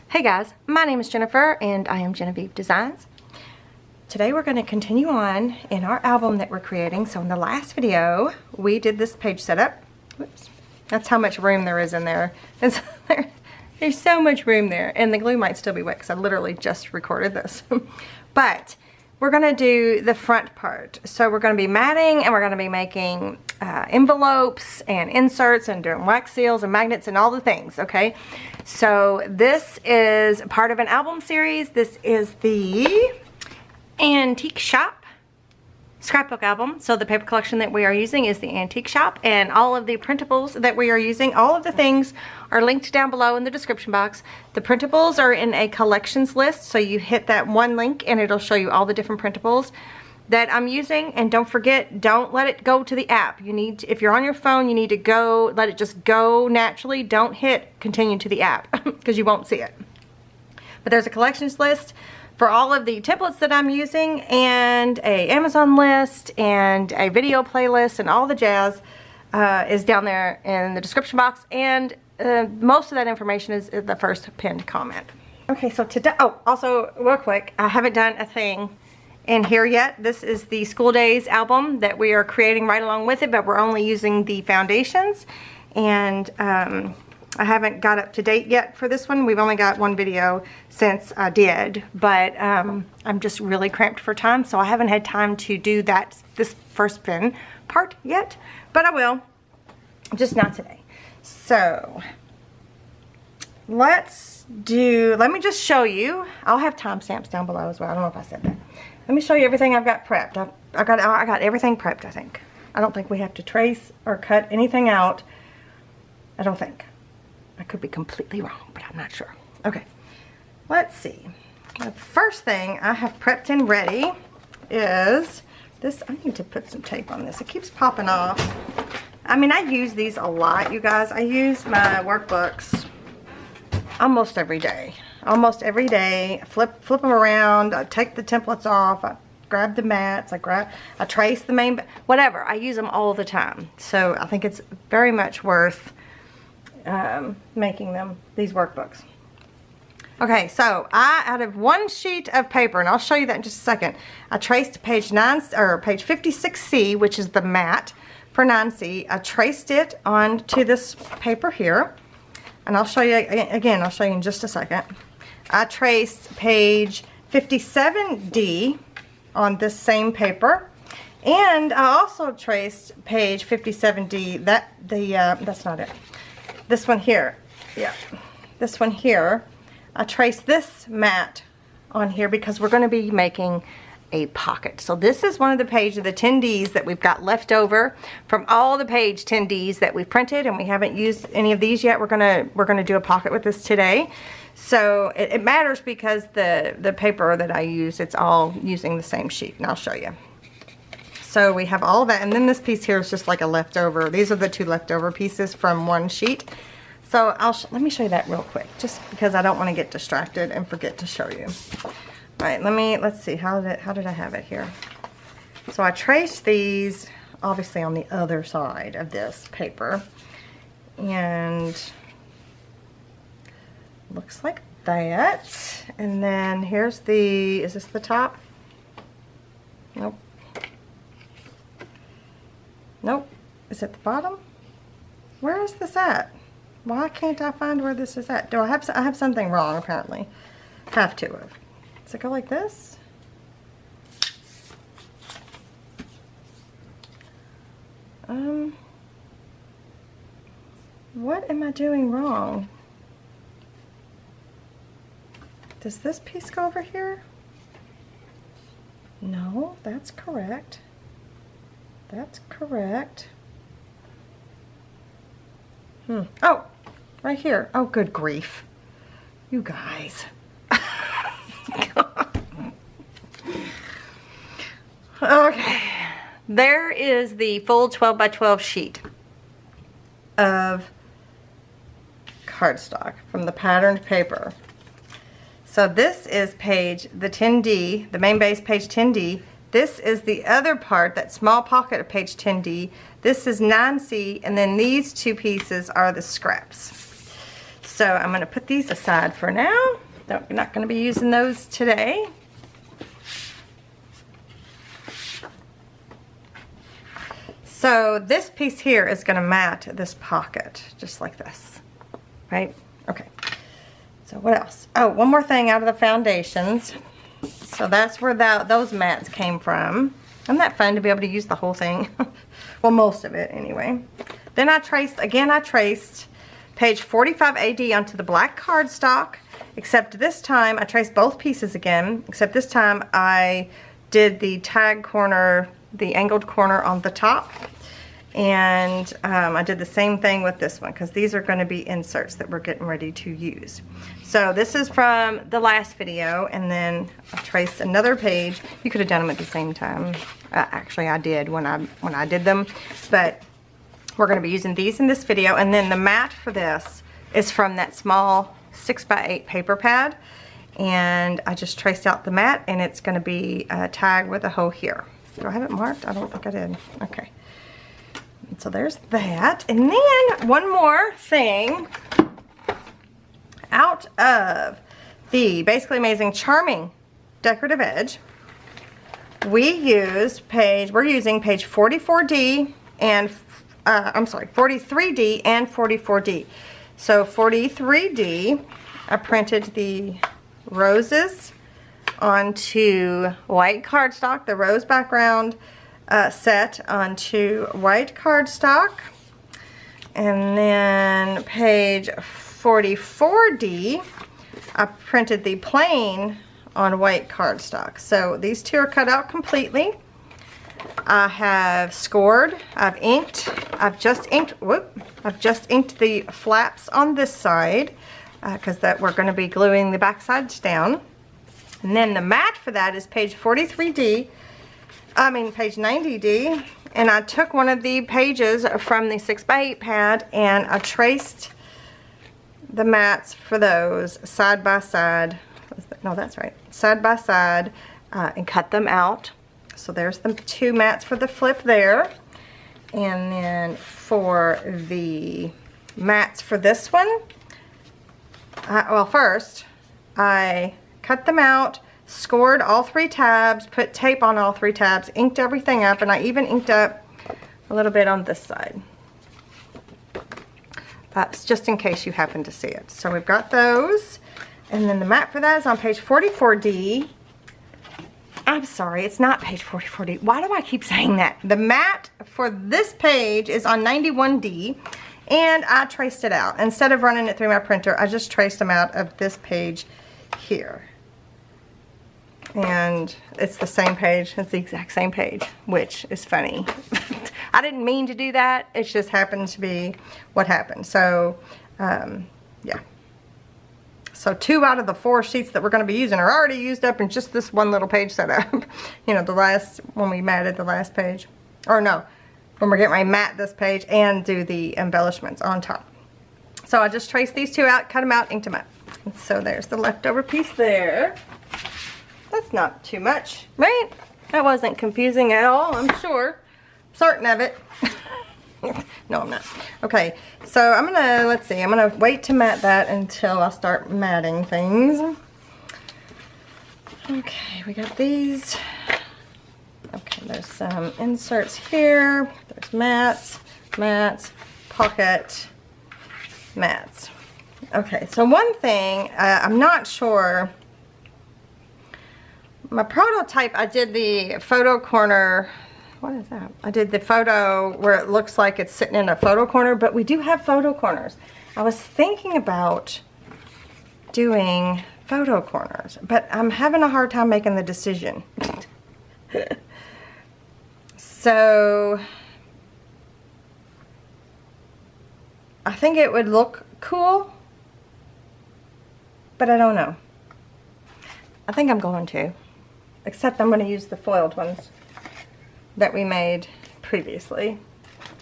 Hey guys, my name is Jennifer and I am Genevieve Designs. Today we're going to continue on in our album that we're creating. So in the last video we did this page setup. Whoops. That's how much room there is in there. There's so much room there, and the glue might still be wet because I literally just recorded this. But we're going to do the front part. So we're going to be matting and we're going to be making envelopes and inserts and doing wax seals and magnets and all the things, okay? So this is part of an album series. This is the Antique Shop Scrapbook album. So the paper collection that we are using is the Antique Shop, and all of the printables that we are using, all of the things are linked down below in the description box. The printables are in a collections list, so you hit that one link and it'll show you all the different printables that I'm using. And don't forget, don't let it go to the app. You need to, if you're on your phone, you need to go, let it just go naturally. Don't hit continue to the app because you won't see it. But there's a collections list for all of the templates that I'm using, and a Amazon list and a video playlist, and all the jazz is down there in the description box, and most of that information is in the first pinned comment. Okay, so today, oh, also real quick, I haven't done a thing in here yet. This is the School Days album that we are creating right along with it, but we're only using the foundations, and I haven't got up to date yet for this one. We've only got one video since I did, but I'm just really cramped for time, so I haven't had time to do this first pin part yet, but I will, just not today. So let me just show you. I'll have timestamps down below as well. I don't know if I said that. Let me show you everything I've got prepped. I got everything prepped, I think. I don't think we have to trace or cut anything out. I don't think. I could be completely wrong, but I'm not sure. Okay, let's see. The first thing I have prepped and ready is this. I need to put some tape on this. It keeps popping off. I mean, I use these a lot, you guys. I use my workbooks almost every day. Almost every day. Flip them around. I take the templates off. I grab the mats. I trace the main, whatever. I use them all the time. So I think it's very much worth making these workbooks. Okay, so out of one sheet of paper, and I'll show you that in just a second, I traced page 56C, which is the mat for 9C. I traced it onto this paper here, and I'll show you again. I'll show you in just a second. I traced page 57D on this same paper, and I also traced page 57D. That's not it. This one here, yeah, this one here, I traced this mat on here because we're going to be making a pocket. So this is one of the pages of the 10Ds that we've got left over from all the page 10Ds that we printed, and we haven't used any of these yet. We're gonna do a pocket with this today. So it matters because the paper that I use, it's all using the same sheet, and I'll show you. So we have all that, and then this piece here is just like a leftover. These are the two leftover pieces from one sheet. So let me show you that real quick, just because I don't want to get distracted and forget to show you. All right, let's see, how did I have it here? So I traced these obviously on the other side of this paper, and looks like that. And then here's is this the top? Nope. Nope. Is it the bottom? Where is this at? Why can't I find where this is at? I have something wrong apparently. Have to have. Does it go like this? What am I doing wrong? Does this piece go over here? No, that's correct. That's correct. Oh, right here. Oh, good grief. You guys. Okay. There is the full 12 by 12 sheet of cardstock from the patterned paper. So this is the 10D, the main base page 10D. This is the other part, that small pocket of page 10D. This is 9C, and then these two pieces are the scraps. So I'm going to put these aside for now. We're not going to be using those today. So this piece here is going to mat this pocket, just like this, right? Okay. So what else? Oh, one more thing out of the foundations. So that's where those mats came from. Isn't that fun to be able to use the whole thing? Well, most of it anyway. Then I traced page 45 AD onto the black cardstock, except this time I traced both pieces again, except this time I did the tag corner, the angled corner on the top. And I did the same thing with this one because these are going to be inserts that we're getting ready to use. So this is from the last video, and then I traced another page. You could have done them at the same time. Actually, I did when I did them, but we're going to be using these in this video. And then the mat for this is from that small 6x8 paper pad, and I just traced out the mat, and it's going to be tagged with a hole here. Do I have it marked? I don't think I did. Okay. So there's that. And then one more thing out of the Basically Amazing Charming Decorative Edge. We're using page 44D and 43D and 44D. So 43D, I printed the roses onto white cardstock, the rose background set onto white cardstock. And then page 44D, I printed the plain on white cardstock. So these two are cut out completely. I have scored, I've just inked the flaps on this side because we're going to be gluing the back sides down. And then the mat for that is page 90D, and I took one of the pages from the 6x8 pad and I traced the mats for those side by side. No, that's right, side by side, and cut them out. So there's the two mats for the flip there. And then for the mats for this one, first I cut them out, scored all 3 tabs, put tape on all 3 tabs, inked everything up, and I even inked up a little bit on this side. That's just in case you happen to see it. So we've got those. And then the mat for that is on page 44D. I'm sorry, it's not page 44D. Why do I keep saying that? The mat for this page is on 91D, and I traced it out. Instead of running it through my printer, I just traced them out of this page here. And it's the same page, it's the exact same page, which is funny. I didn't mean to do that, it just happened to be what happened. So, yeah. So 2 out of the 4 sheets that we're going to be using are already used up in just this one little page setup. You know, when we matted the last page. Or no, when we're getting ready to mat this page and do the embellishments on top. So I just traced these 2 out, cut them out, inked them up. And so there's the leftover piece there. That's not too much, right? That wasn't confusing at all, I'm sure. Certain of it. No, I'm not. Okay, so I'm gonna wait to mat that until I start matting things. Okay, we got these. Okay, there's some inserts here. There's mats, pocket, mats. Okay, so one thing, I'm not sure. My prototype, I did the photo corner. What is that? I did the photo where it looks like it's sitting in a photo corner, but we do have photo corners. I was thinking about doing photo corners, but I'm having a hard time making the decision. So I think it would look cool, but I don't know. I think I'm going to, except I'm going to use the foiled ones that we made previously.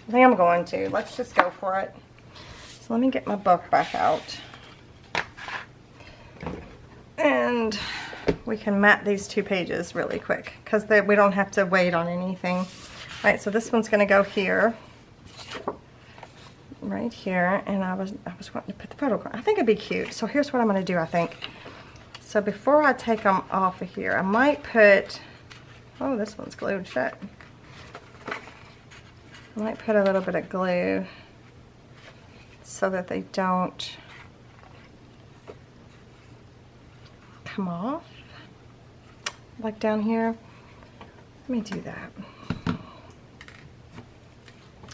I think I'm going to. Let's just go for it. So let me get my book back out. And we can mat these 2 pages really quick because we don't have to wait on anything. All right, so this one's going to go here. right here, and I was wanting to put the photo. I think it'd be cute. So here's what I'm going to do, I think. So before I take them off of here, I might put, oh, this one's glued shut. I might put a little bit of glue so that they don't come off, like down here. Let me do that.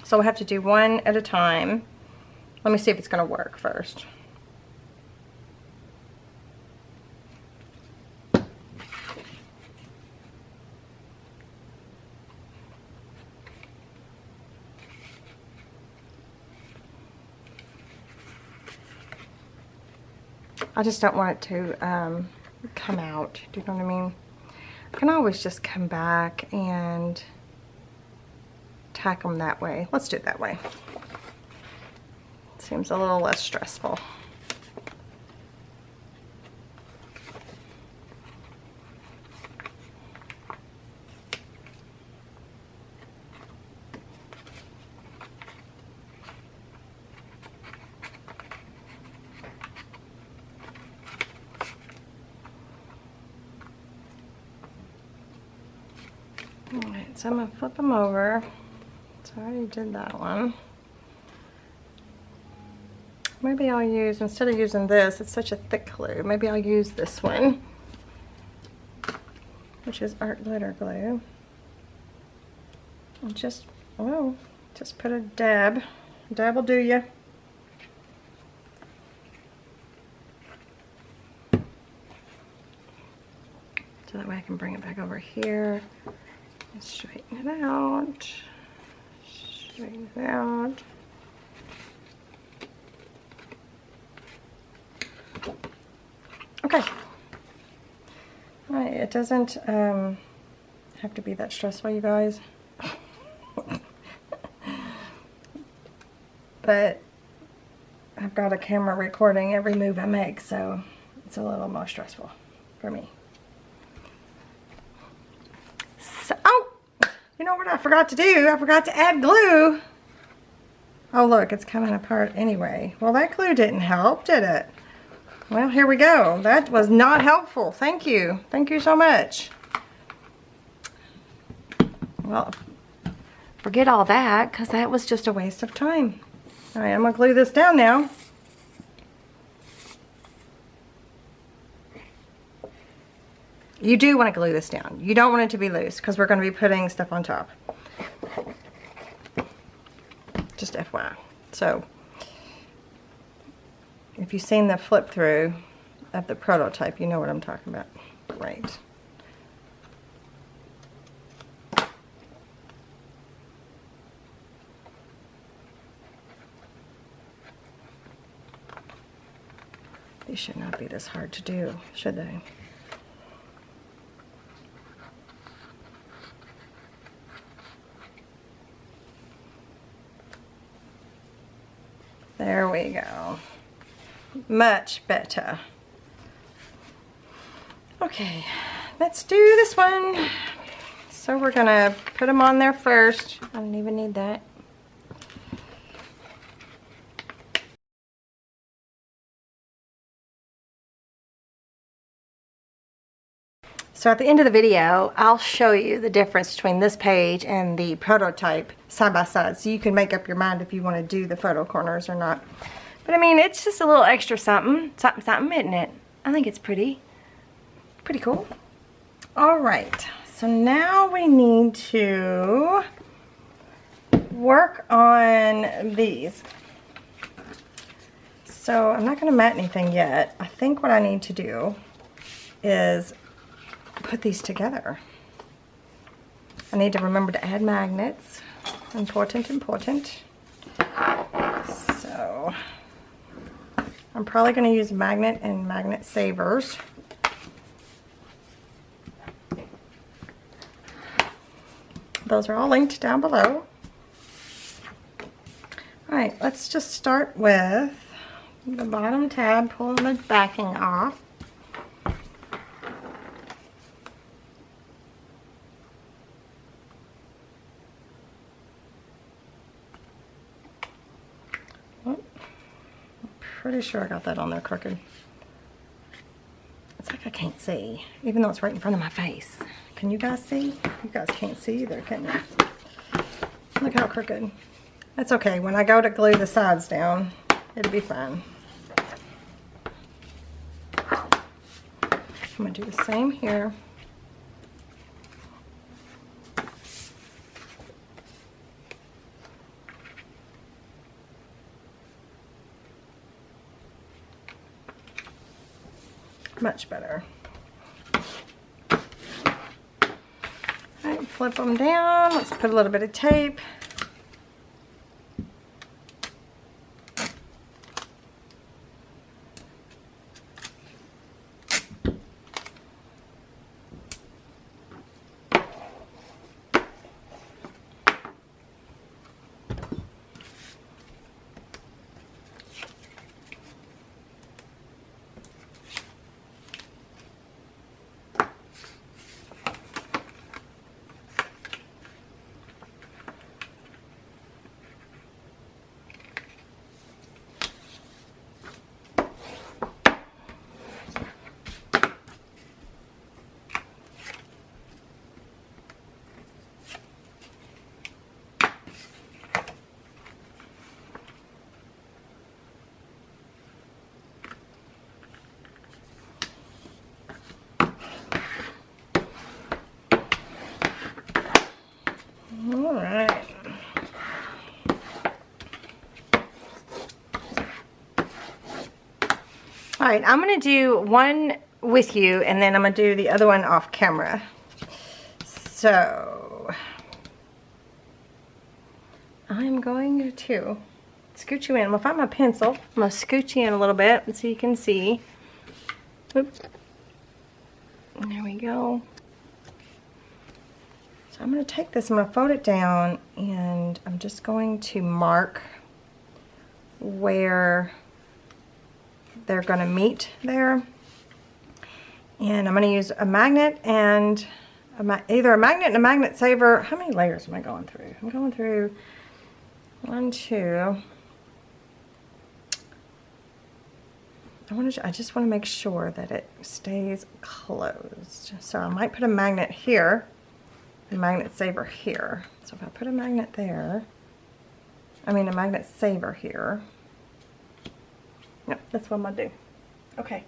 So we'll have to do one at a time. Let me see if it's going to work first. I just don't want it to come out. Do you know what I mean? I can always just come back and tack them that way. Let's do it that way. Seems a little less stressful. Alright, so I'm going to flip them over. So I already did that one. Maybe I'll use, instead of using this, it's such a thick glue, maybe I'll use this one, which is art glitter glue. And just, oh, just put a dab. Dab will do ya. So that way I can bring it back over here. Straighten it out. Straighten it out. Okay. Alright, it doesn't have to be that stressful, you guys. But I've got a camera recording every move I make, so it's a little more stressful for me. You know what I forgot to do? I forgot to add glue. Oh look, it's coming apart anyway. Well, that glue didn't help, did it? Well, here we go. That was not helpful. Thank you. Thank you so much. Well, forget all that, because that was just a waste of time. All right, I'm going to glue this down now. You do want to glue this down. You don't want it to be loose because we're going to be putting stuff on top. Just FYI. So, if you've seen the flip through of the prototype, you know what I'm talking about. Great. These should not be this hard to do, should they? There we go. Much better. Okay, let's do this one. So we're gonna put them on there first. I don't even need that. So at the end of the video, I'll show you the difference between this page and the prototype side by side, so you can make up your mind if you want to do the photo corners or not. But I mean, it's just a little extra something, something, isn't it? I think it's pretty cool. All right, so now we need to work on these. So I'm not going to mat anything yet. I think what I need to do is put these together. I need to remember to add magnets. Important. So I'm probably going to use magnet and magnet savers. Those are all linked down below. Alright, let's just start with the bottom tab, pulling the backing off. pretty sure I got that on there crooked. It's like I can't see, even though it's right in front of my face. Can you guys see? You guys can't see either, can you? Look how crooked. That's okay. When I go to glue the sides down, it'll be fine. I'm going to do the same here. Much better. Alright, flip them down. Let's put a little bit of tape. Alright. Alright, I'm going to do one with you and then I'm going to do the other one off camera. So, I'm going to scoot you in. I'm going to find my pencil. I'm going to scoot you in a little bit so you can see. Oops. There we go. So I'm going to take this, I'm going to fold it down, and I'm just going to mark where they're going to meet there. And I'm going to use a magnet and either a magnet and a magnet saver. How many layers am I going through? I'm going through 1, 2. I just want to make sure that it stays closed. So I might put a magnet here, a magnet saver here. So if I put a magnet there, a magnet saver here. Yep, that's what I'm going to do. Okay,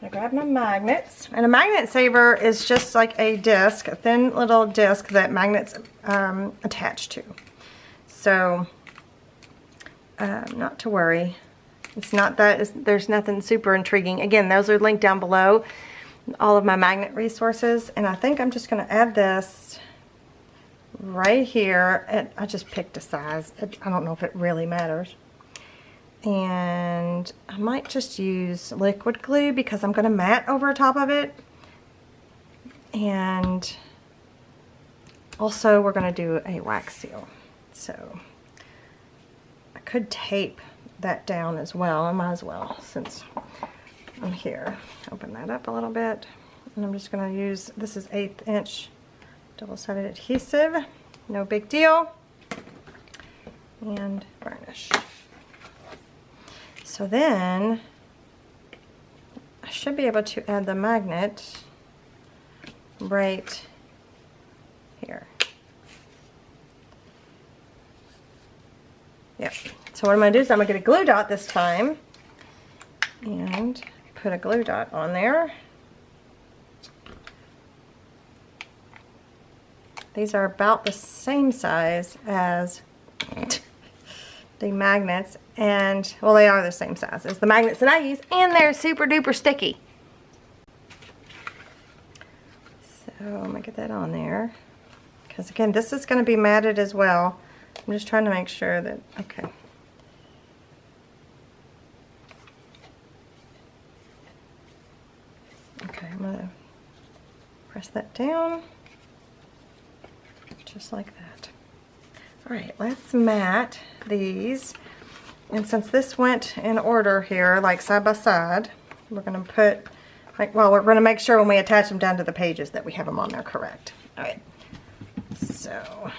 I'm going to grab my magnets. And a magnet saver is just like a disc, a thin little disc that magnets attach to. So, not to worry. It's not that, there's nothing super intriguing. Again, those are linked down below, all of my magnet resources. And I think I'm just going to add this right here. And I just picked a size. I don't know if it really matters. And I might just use liquid glue because I'm going to mat over top of it. And also we're going to do a wax seal. So I could tape that down as well. I might as well since I'm here. Open that up a little bit. And I'm just going to use, this is 1/8 inch double-sided adhesive. No big deal. And varnish. So then I should be able to add the magnet right here. Yep. So what I'm going to do is I'm going to get a glue dot this time and put a glue dot on there. These are about the same size as the magnets, and well, they are the same size as the magnets that I use, and they're super duper sticky. So I'm going to get that on there because again, this is going to be matted as well. I'm just trying to make sure that, okay. Okay, I'm going to press that down, just like that. Alright, let's mat these. And since this went in order here, like side by side, we're going to put, we're going to make sure when we attach them down to the pages that we have them on there correct. Alright, so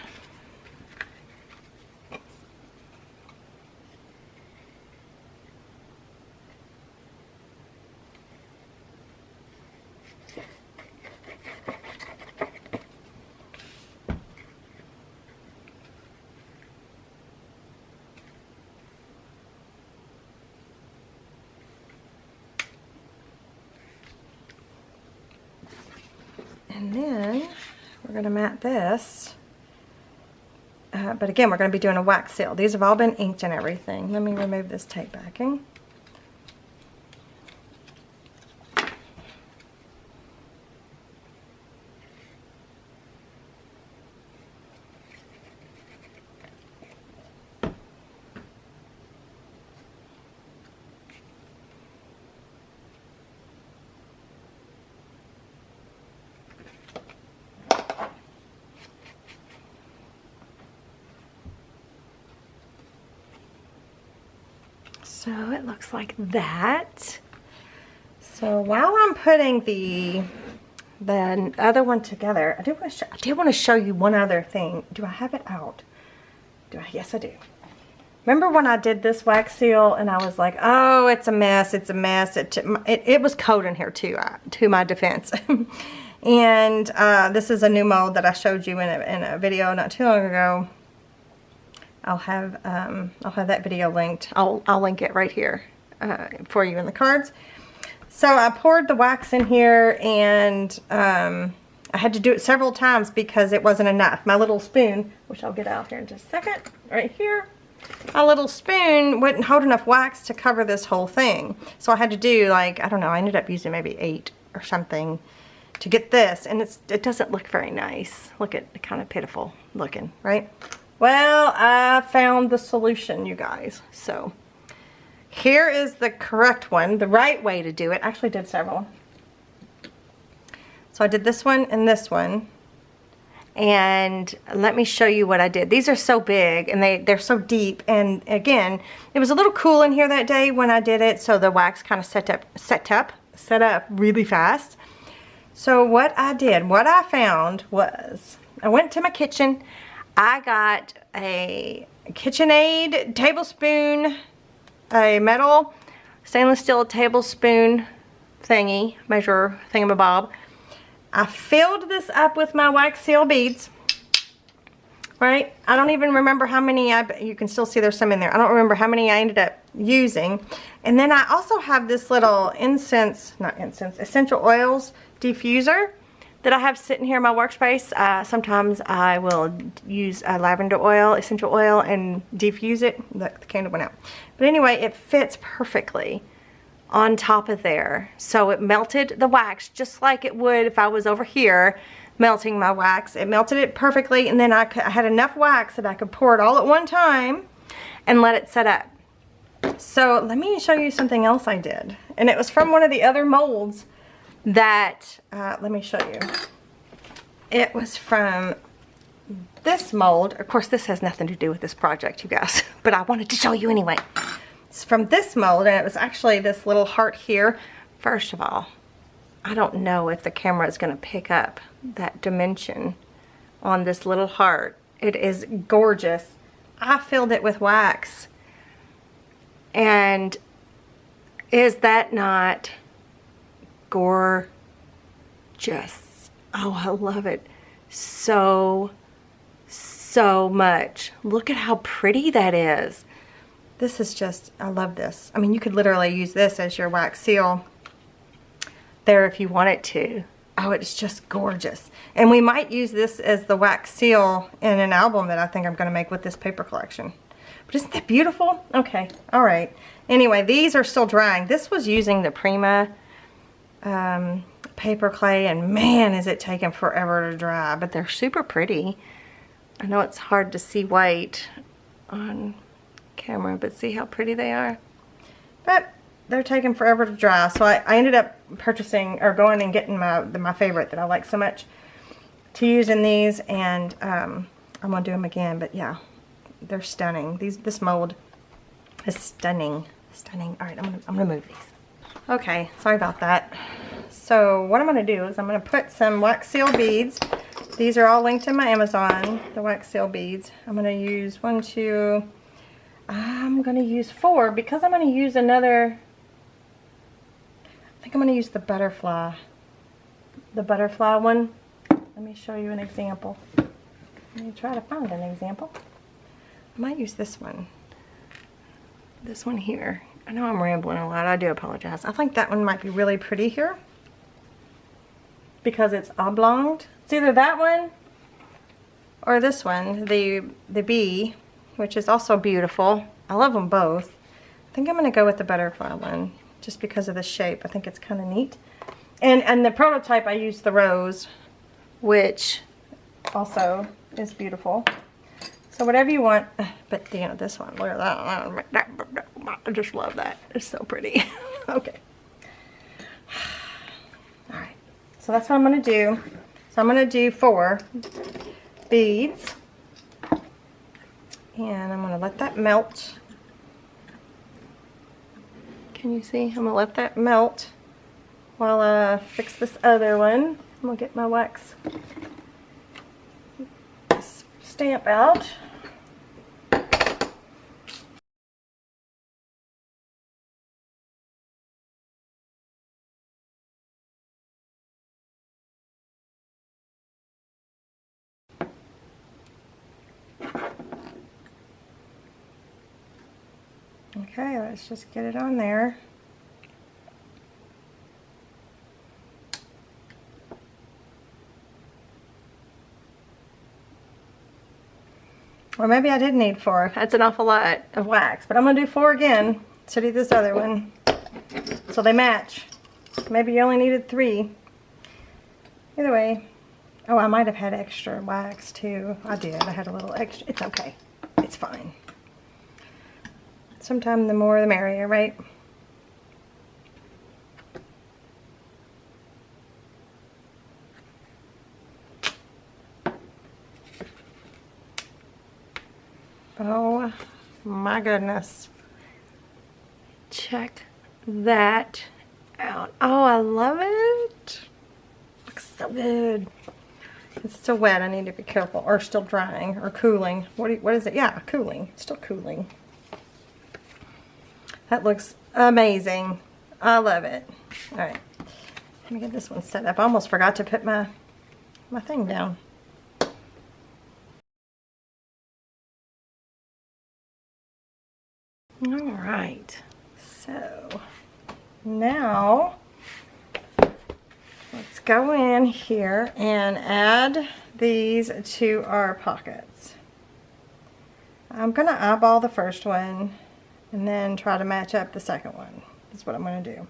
And then we're going to mat this. But again, we're going to be doing a wax seal. These have all been inked and everything. Let me remove this tape backing. So it looks like that. So while I'm putting the other one together, I did want to show you one other thing. Do I have it out? Yes, I do. Remember when I did this wax seal and I was like, oh, it's a mess, it's a mess. It was cold in here too, to my defense. And this is a new mold that I showed you in a video not too long ago. I'll have that video linked. I'll link it right here for you in the cards. So I poured the wax in here, and I had to do it several times because it wasn't enough. My little spoon, which I'll get out here in just a second, right here. My little spoon wouldn't hold enough wax to cover this whole thing. So I had to do, like, I don't know, I ended up using maybe 8 or something to get this, and it doesn't look very nice. Look at it, kind of pitiful looking, right? Well, I found the solution, you guys. So here is the correct one, the right way to do it. I actually did several. So I did this one and this one. And let me show you what I did. These are so big and they're so deep. And again, it was a little cool in here that day when I did it. So the wax kind of set up really fast. So what I found was, I went to my kitchen. I got a KitchenAid tablespoon, a metal stainless steel tablespoon thingy, measure thingamabob. I filled this up with my wax seal beads, right? I don't even remember how many, you can still see there's some in there. I don't remember how many I ended up using. And then I also have this little essential oils diffuser that I have sitting here in my workspace. Sometimes I will use lavender oil, essential oil, and diffuse it. Look, the candle went out. But anyway, it fits perfectly on top of there. So it melted the wax just like it would if I was over here melting my wax. It melted it perfectly, and then I had enough wax that I could pour it all at one time and let it set up. So let me show you something else I did. And it was from one of the other molds that, let me show you. It was from this mold. Of course, this has nothing to do with this project, you guys, but I wanted to show you anyway. It's from this mold, and it was actually this little heart here. First of all, I don't know if the camera is going to pick up that dimension on this little heart. It is gorgeous. I filled it with wax. And is that not gorgeous? Oh, I love it so much. Look at how pretty that is. This is just, I love this. I mean, you could literally use this as your wax seal there if you wanted to. Oh, it's just gorgeous. And we might use this as the wax seal in an album that I think I'm going to make with this paper collection. But isn't that beautiful? Okay, all right. Anyway, these are still drying. This was using the Prima paper clay, and man, is it taking forever to dry. But they're super pretty. I know it's hard to see white on camera, but see how pretty they are? But they're taking forever to dry. So I ended up purchasing, or going and getting my favorite that I like so much to use in these, and I'm going to do them again. But yeah, they're stunning. This mold is stunning. Stunning. All right, I'm gonna move these. Okay, sorry about that. So what I'm gonna do is I'm gonna put some wax seal beads. These are all linked in my Amazon, the wax seal beads. I'm gonna use I'm gonna use 4 because I'm gonna use another. I think I'm gonna use the butterfly one. Let me show you an example. Let me try to find an example. I might use this one. This one here. I know I'm rambling a lot. I do apologize. I think that one might be really pretty here. because it's oblonged. It's either that one or this one, the bee, which is also beautiful. I love them both. I think I'm going to go with the butterfly one just because of the shape. I think it's kind of neat. And the prototype, I used the rose, which also is beautiful. So whatever you want, but you know, this one, look at that. I just love that. It's so pretty. Okay. All right. So that's what I'm going to do. So I'm going to do 4 beads. And I'm going to let that melt. Can you see? I'm going to let that melt while I fix this other one. I'm going to get my wax stamp out. Okay, let's just get it on there. Or maybe I did need 4. That's an awful lot of wax. But I'm going to do 4 again to do this other one. So they match. Maybe you only needed 3. Either way. Oh, I might have had extra wax too. I did. I had a little extra. It's okay. It's fine. Sometimes the more the merrier, right? Oh my goodness. Check that out. Oh, I love it. Looks so good. It's still wet. I need to be careful. Or still drying or cooling. What is it? Yeah, cooling. It's still cooling. That looks amazing. I love it. All right. Let me get this one set up. I almost forgot to put my thing down. All right. So now let's go in here and add these to our pockets. I'm going to eyeball the first one and then try to match up the second one. That's what I'm going to do.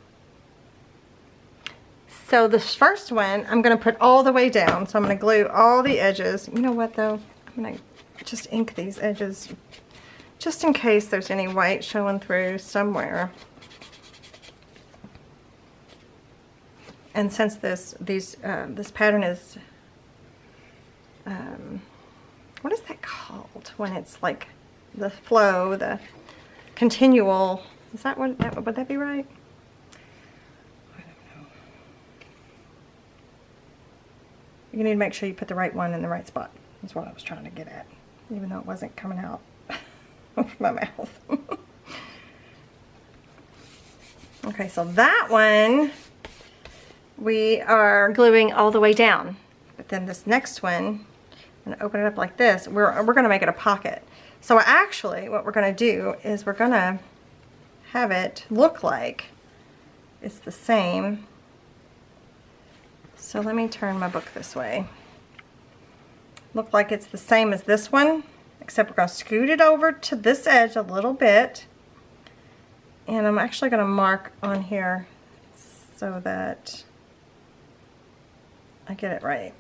So this first one, I'm going to put all the way down. So I'm going to glue all the edges. You know what though? I'm going to just ink these edges just in case there's any white showing through somewhere. And since this pattern is, what is that called? When it's like the flow, the continual, is that what, would that be right? I don't know. You need to make sure you put the right one in the right spot. That's what I was trying to get at, even though it wasn't coming out of my mouth. Okay, so that one we are gluing all the way down. But then this next one, I'm gonna open it up like this. We're gonna make it a pocket. So actually what we're gonna do is we're gonna have it look like it's the same. So let me turn my book this way. Look like it's the same as this one, except we're gonna scoot it over to this edge a little bit. And I'm actually gonna mark on here so that I get it right.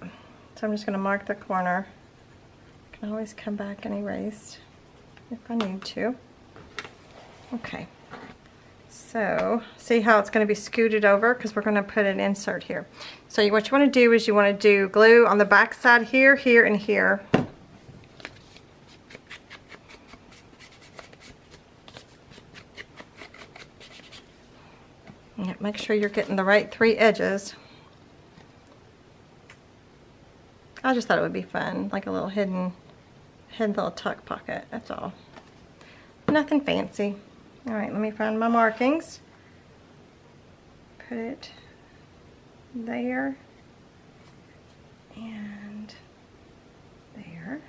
So I'm just gonna mark the corner. I can always come back and erase if I need to. Okay, so see how it's going to be scooted over because we're going to put an insert here. So what you want to do is you want to do glue on the back side here, here, and here. Yeah, make sure you're getting the right 3 edges. I just thought it would be fun, like a little hidden little tuck pocket, that's all. Nothing fancy. All right, let me find my markings. Put it there and there.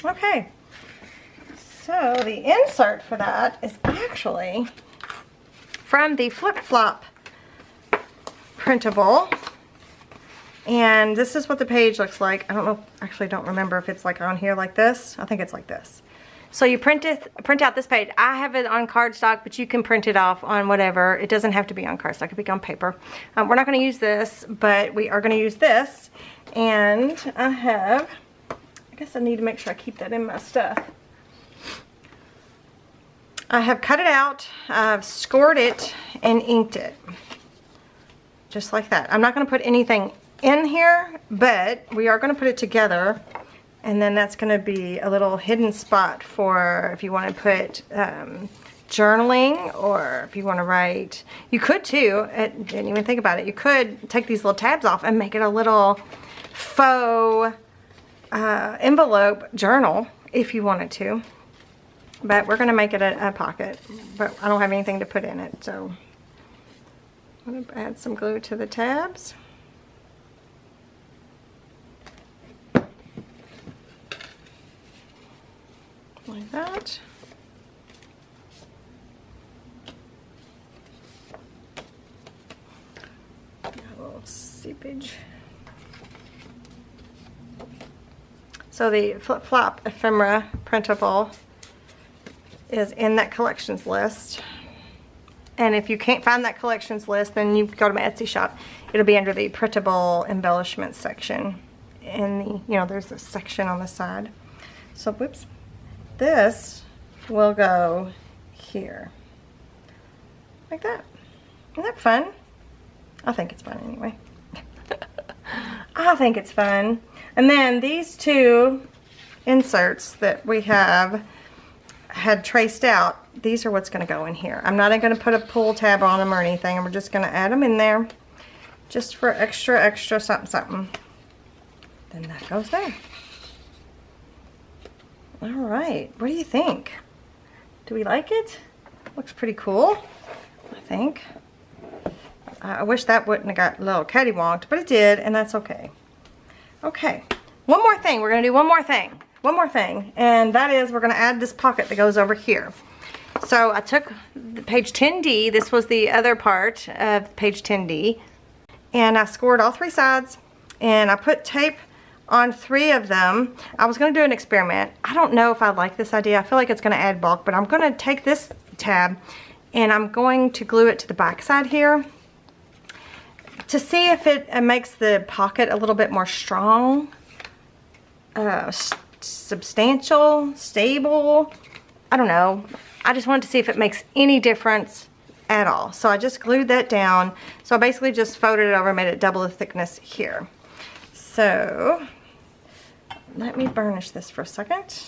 Okay, so the insert for that is actually from the Flip Flop printable. And this is what the page looks like. I don't know, actually don't remember if it's like on here like this. I think it's like this. So you print out this page. I have it on cardstock, but you can print it off on whatever. It doesn't have to be on cardstock, it can be on paper. We're not gonna use this, but we are gonna use this. And I guess I need to make sure I keep that in my stuff. I have cut it out, I've scored it and inked it. Just like that. I'm not gonna put anything in here, but we are going to put it together, and then that's going to be a little hidden spot for if you want to put journaling, or if you want to write. You could too, I didn't even think about it, you could take these little tabs off and make it a little faux envelope journal if you wanted to, but we're going to make it a pocket, but I don't have anything to put in it, so I'm going to add some glue to the tabs. Like that. Got a little seepage. So the Flip Flop ephemera printable is in that collections list. And if you can't find that collections list, then you go to my Etsy shop. It'll be under the printable embellishments section. And the, there's a section on the side. So whoops. This will go here, like that. Isn't that fun? I think it's fun anyway. I think it's fun. And then these two inserts that we had traced out, these are what's going to go in here. I'm not going to put a pull tab on them or anything, and we're just going to add them in there just for extra something. Then that goes there. All right, what do you think? Do we like it? Looks pretty cool, I think. I wish that wouldn't have got a little cattywanked, but it did, and that's okay. Okay, one more thing. We're gonna do one more thing, and that is we're gonna add this pocket that goes over here. So I took the page 10D, this was the other part of page 10D, and I scored all three sides, and I put tape on 3 of them. I was going to do an experiment. I don't know if I like this idea. I feel like it's going to add bulk, but I'm going to take this tab and I'm going to glue it to the back side here to see if it makes the pocket a little bit more strong, substantial, stable. I don't know. I just wanted to see if it makes any difference at all. So I just glued that down. So I basically just folded it over, made it double the thickness here. So let me burnish this for a second.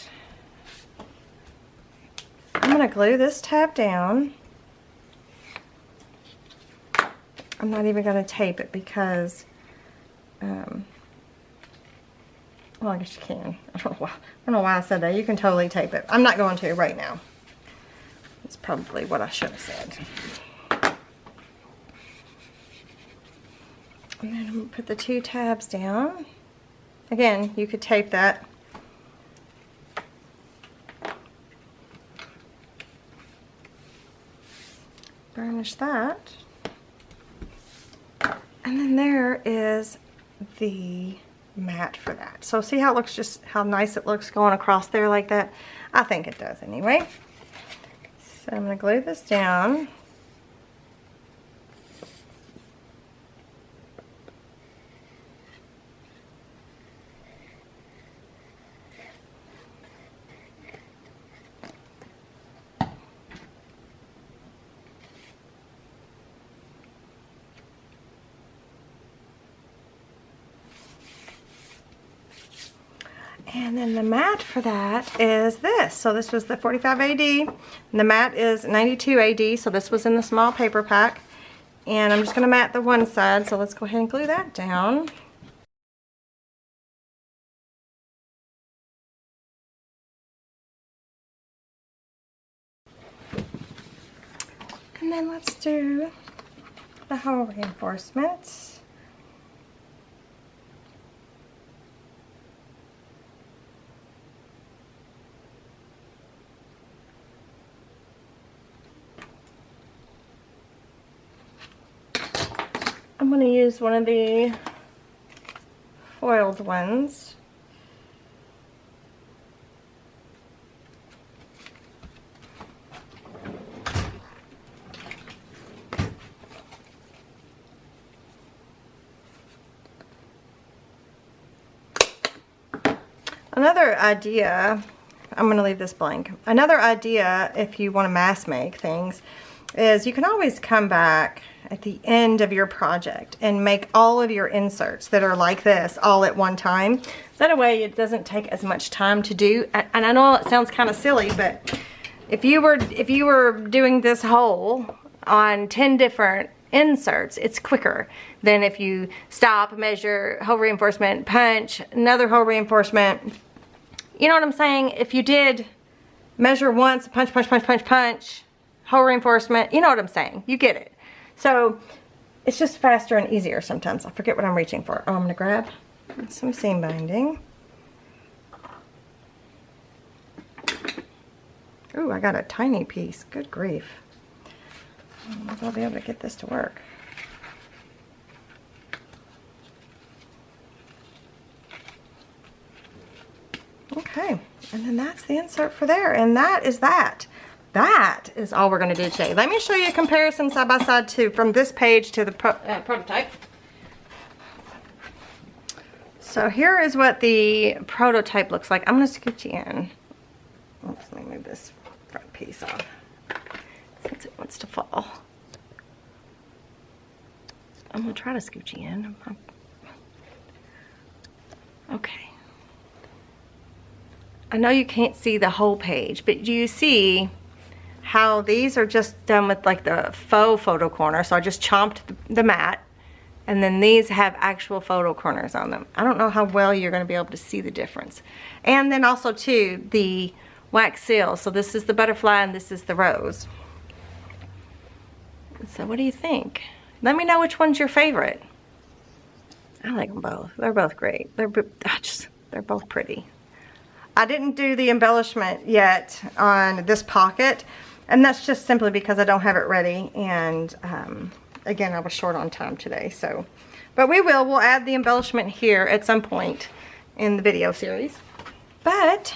I'm going to glue this tab down. I'm not even going to tape it because, well, I guess you can. I don't know why I said that. You can totally tape it. I'm not going to right now. That's probably what I should have said. And then I'm going to put the 2 tabs down. Again, you could tape that. Burnish that. And then there is the mat for that. So see how it looks, just how nice it looks going across there like that? I think it does anyway. So I'm going to glue this down. And then the mat for that is this. So this was the 45 AD, and the mat is 92 AD, so this was in the small paper pack. And I'm just going to mat the one side, so let's go ahead and glue that down. And then let's do the hole reinforcements. I'm going to use one of the foiled ones. Another idea, I'm going to leave this blank. Another idea, if you want to mass make things, is you can always come back at the end of your project and make all of your inserts that are like this all at one time. That way it doesn't take as much time to do. And I know it sounds kind of silly, but if you were doing this whole on 10 different inserts, it's quicker than if you stop, measure, hole reinforcement, punch, another hole reinforcement. You know what I'm saying? If you did measure once, punch, punch, punch, punch, punch, hole reinforcement, you know what I'm saying. You get it. So it's just faster and easier sometimes. I forget what I'm reaching for. Oh, I'm gonna grab some seam binding. Ooh, I got a tiny piece. Good grief. I don't know if I'll be able to get this to work. Okay, and then that's the insert for there, and that is that. That is all we're going to do today. Let me show you a comparison side by side too, from this page to the prototype. So here is what the prototype looks like. I'm going to scoot you in. Oops, let me move this front piece off since it wants to fall. I'm going to try to scoot you in. Okay. I know you can't see the whole page, but do you see how these are just done with like the faux photo corner? So I just chomped the mat, and then these have actual photo corners on them. I don't know how well you're going to be able to see the difference. And then also too, the wax seal. So this is the butterfly and this is the rose. So what do you think? Let me know which one's your favorite. I like them both. They're both great. They're both pretty. I didn't do the embellishment yet on this pocket, and that's just simply because I don't have it ready, and again, I was short on time today. So, but we'll add the embellishment here at some point in the video series. But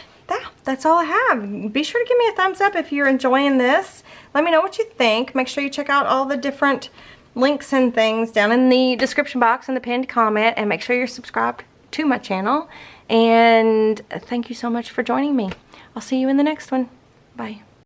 that's all I have. Be sure to give me a thumbs up if you're enjoying this. Let me know what you think. Make sure you check out all the different links and things down in the description box and the pinned comment, and make sure you're subscribed to my channel. And thank you so much for joining me. I'll see you in the next one. Bye.